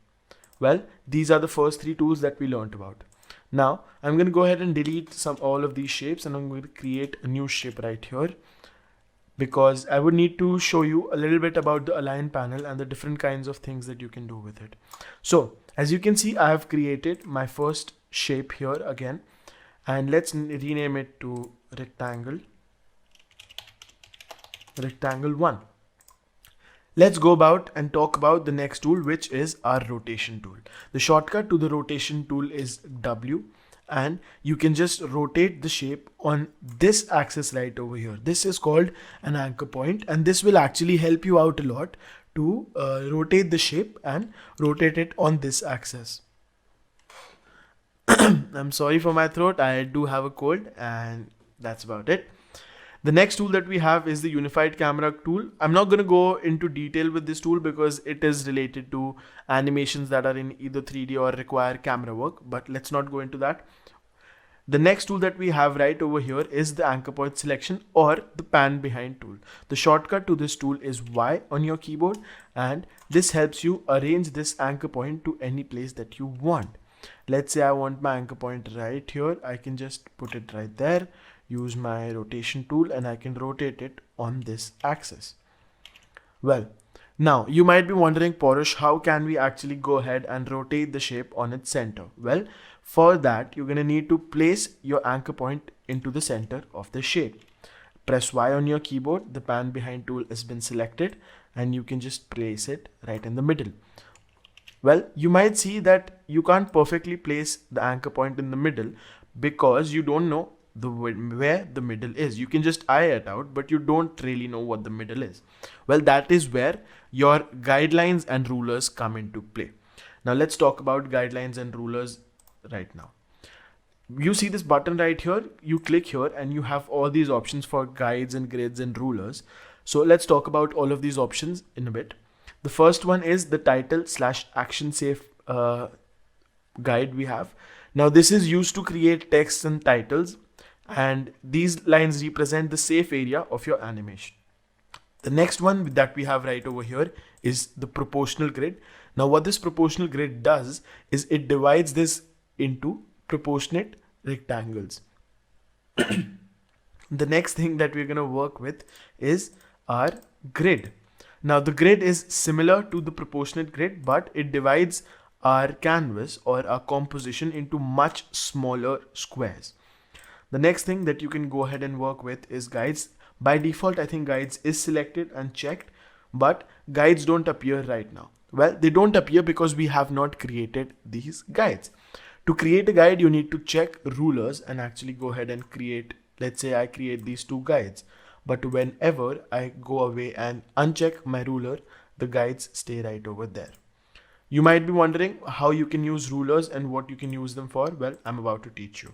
Well, these are the first 3 tools that we learned about. Now I'm going to go ahead and delete all of these shapes, and I'm going to create a new shape right here, because I would need to show you a little bit about the Align panel and the different kinds of things that you can do with it. So as you can see, I have created my first shape here again, and let's rename it to rectangle 1. Let's go about and talk about the next tool, which is our rotation tool. The shortcut to the rotation tool is W, and you can just rotate the shape on this axis right over here. This is called an anchor point, and this will actually help you out a lot to rotate the shape and rotate it on this axis. I'm sorry for my throat. I do have a cold, and that's about it. The next tool that we have is the Unified Camera tool. I'm not going to go into detail with this tool because it is related to animations that are in either 3D or require camera work, but let's not go into that. The next tool that we have right over here is the anchor point selection or the pan behind tool. The shortcut to this tool is Y on your keyboard, and this helps you arrange this anchor point to any place that you want. Let's say I want my anchor point right here. I can just put it right there, use my rotation tool, and I can rotate it on this axis. Well, now you might be wondering, Porosh, how can we actually go ahead and rotate the shape on its center? Well, for that, you're going to need to place your anchor point into the center of the shape. Press Y on your keyboard, the pan behind tool has been selected, and you can just place it right in the middle. Well, you might see that you can't perfectly place the anchor point in the middle because you don't know where the middle is. You can just eye it out, but you don't really know what the middle is. Well, that is where your guidelines and rulers come into play. Now let's talk about guidelines and rulers right now. You see this button right here, you click here and you have all these options for guides and grids and rulers. So let's talk about all of these options in a bit. The first one is the title/action safe guide we have. Now this is used to create text and titles, and these lines represent the safe area of your animation. The next one that we have right over here is the proportional grid. Now what this proportional grid does is it divides this into proportionate rectangles. The next thing that we're going to work with is our grid. Now the grid is similar to the proportionate grid, but it divides our canvas or our composition into much smaller squares. The next thing that you can go ahead and work with is guides. By default, I think guides is selected and checked, but guides don't appear right now. Well, they don't appear because we have not created these guides. To create a guide, you need to check rulers and actually go ahead and create, let's say I create these two guides, but whenever I go away and uncheck my ruler, the guides stay right over there. You might be wondering how you can use rulers and what you can use them for. Well, I'm about to teach you.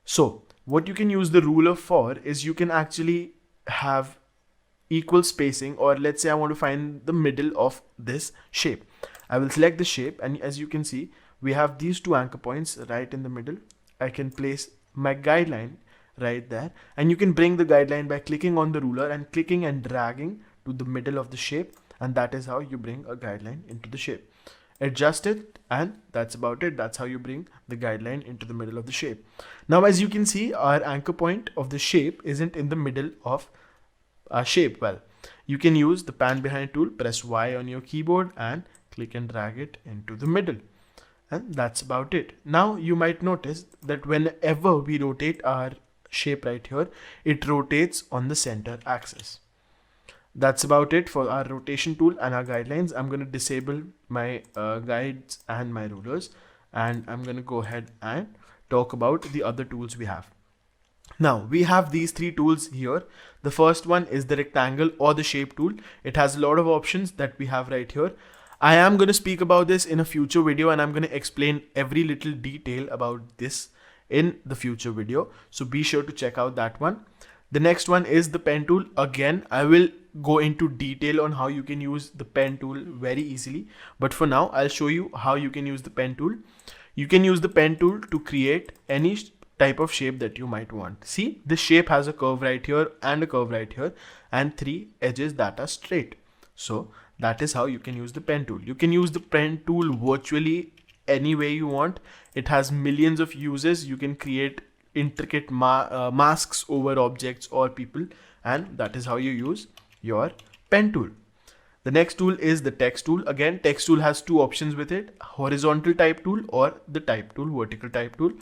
So what you can use the ruler for is you can actually have equal spacing, or let's say I want to find the middle of this shape. I will select the shape, and as you can see, we have these two anchor points right in the middle. I can place my guideline right there, and you can bring the guideline by clicking on the ruler and clicking and dragging to the middle of the shape, and that is how you bring a guideline into the shape. Adjust it, and that's about it. That's how you bring the guideline into the middle of the shape. Now as you can see, our anchor point of the shape isn't in the middle of our shape. Well, you can use the pan behind tool, press Y on your keyboard and click and drag it into the middle. And that's about it. Now you might notice that whenever we rotate our shape right here, it rotates on the center axis. That's about it for our rotation tool and our guidelines. I'm going to disable my guides and my rulers, and I'm going to go ahead and talk about the other tools we have. Now we have these three tools here. The first one is the rectangle or the shape tool. It has a lot of options that we have right here. I am going to speak about this in a future video, and I'm going to explain every little detail about this in the future video. So be sure to check out that one. The next one is the pen tool. Again, I will go into detail on how you can use the pen tool very easily. But for now, I'll show you how you can use the pen tool. You can use the pen tool to create any type of shape that you might want. See, this shape has a curve right here and a curve right here and three edges that are straight. So that is how you can use the pen tool. You can use the pen tool virtually any way you want. It has millions of uses. You can create intricate masks over objects or people, and that is how you use your pen tool. The next tool is the text tool. Again, text tool has two options with it: horizontal type tool or the type tool, vertical type tool.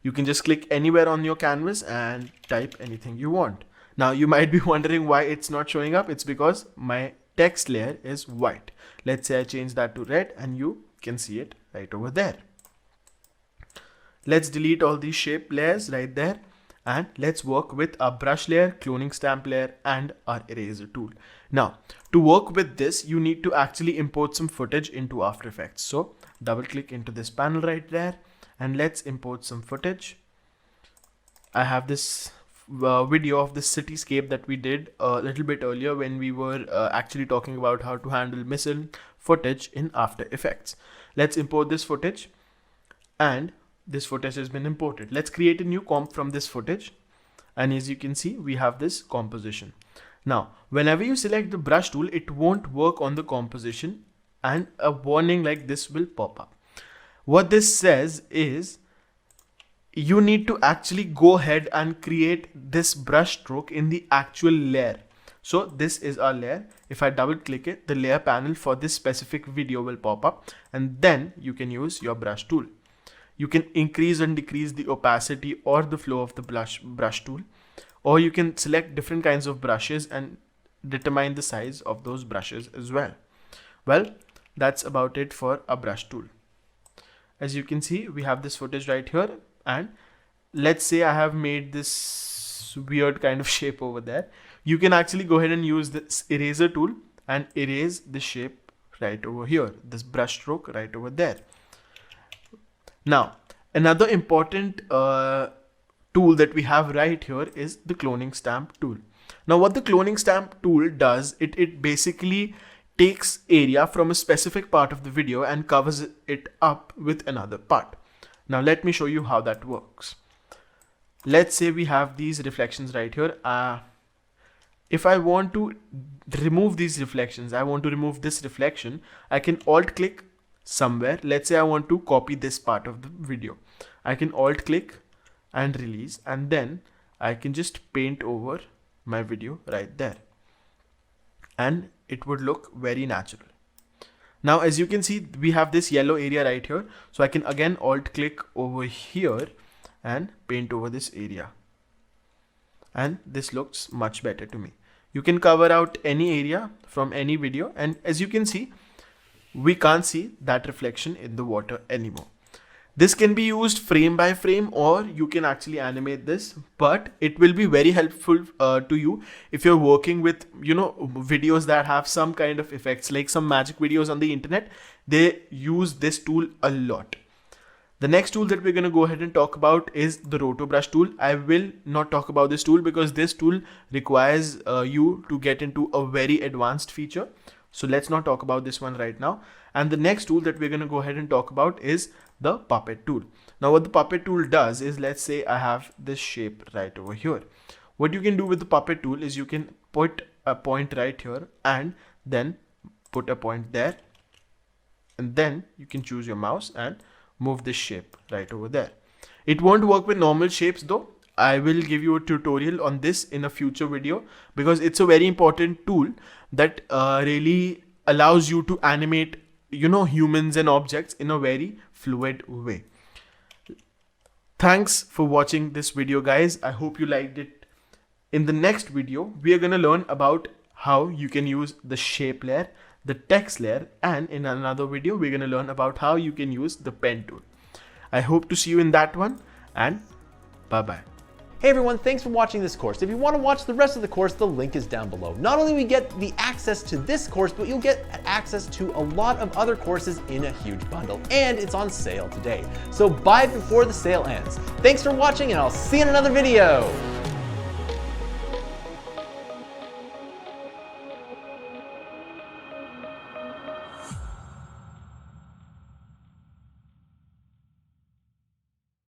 You can just click anywhere on your canvas and type anything you want. Now you might be wondering why it's not showing up. It's because my text layer is white. Let's say I change that to red, and you can see it right over there. Let's delete all these shape layers right there, and let's work with our brush layer, cloning stamp layer, and our eraser tool. Now to work with this, you need to actually import some footage into After Effects. So double click into this panel right there, and let's import some footage. I have this video of the cityscape that we did a little bit earlier when we were actually talking about how to handle missing footage in After Effects. Let's import this footage, and this footage has been imported. Let's create a new comp from this footage, and as you can see, we have this composition. Now, whenever you select the brush tool, it won't work on the composition, and a warning like this will pop up. What this says is you need to actually go ahead and create this brush stroke in the actual layer. So this is our layer. If I double click it, the layer panel for this specific video will pop up, and then you can use your brush tool. You can increase and decrease the opacity or the flow of the brush tool, or you can select different kinds of brushes and determine the size of those brushes as well. Well, that's about it for a brush tool. As you can see, we have this footage right here, and let's say I have made this weird kind of shape over there. You can actually go ahead and use this eraser tool and erase the shape right over here, this brush stroke right over there. Now, another important tool that we have right here is the cloning stamp tool. Now, what the cloning stamp tool does, it basically takes area from a specific part of the video and covers it up with another part. Now let me show you how that works. Let's say we have these reflections right here. If I want to remove these reflections, I want to remove this reflection, I can alt click somewhere. Let's say I want to copy this part of the video. I can alt click and release, and then I can just paint over my video right there, and it would look very natural. Now, as you can see, we have this yellow area right here. So I can again alt click over here and paint over this area. And this looks much better to me. You can cover out any area from any video. And as you can see, we can't see that reflection in the water anymore. This can be used frame by frame, or you can actually animate this, but it will be very helpful to you if you're working with, videos that have some kind of effects, like some magic videos on the internet. They use this tool a lot. The next tool that we're going to go ahead and talk about is the Roto brush tool. I will not talk about this tool because this tool requires you to get into a very advanced feature. So let's not talk about this one right now. And the next tool that we're going to go ahead and talk about is the puppet tool. Now what the puppet tool does is, let's say I have this shape right over here. What you can do with the puppet tool is you can put a point right here and then put a point there, and then you can choose your mouse and move this shape right over there. It won't work with normal shapes though. I will give you a tutorial on this in a future video because it's a very important tool that really allows you to animate humans and objects in a very fluid way. Thanks for watching this video, guys. I hope you liked it. In the next video, we are going to learn about how you can use the shape layer, the text layer, and in another video, we're going to learn about how you can use the pen tool. I hope to see you in that one, and bye-bye. Hey everyone, thanks for watching this course. If you want to watch the rest of the course, the link is down below. Not only do we get the access to this course, but you'll get access to a lot of other courses in a huge bundle, and it's on sale today. So buy before the sale ends. Thanks for watching, and I'll see you in another video.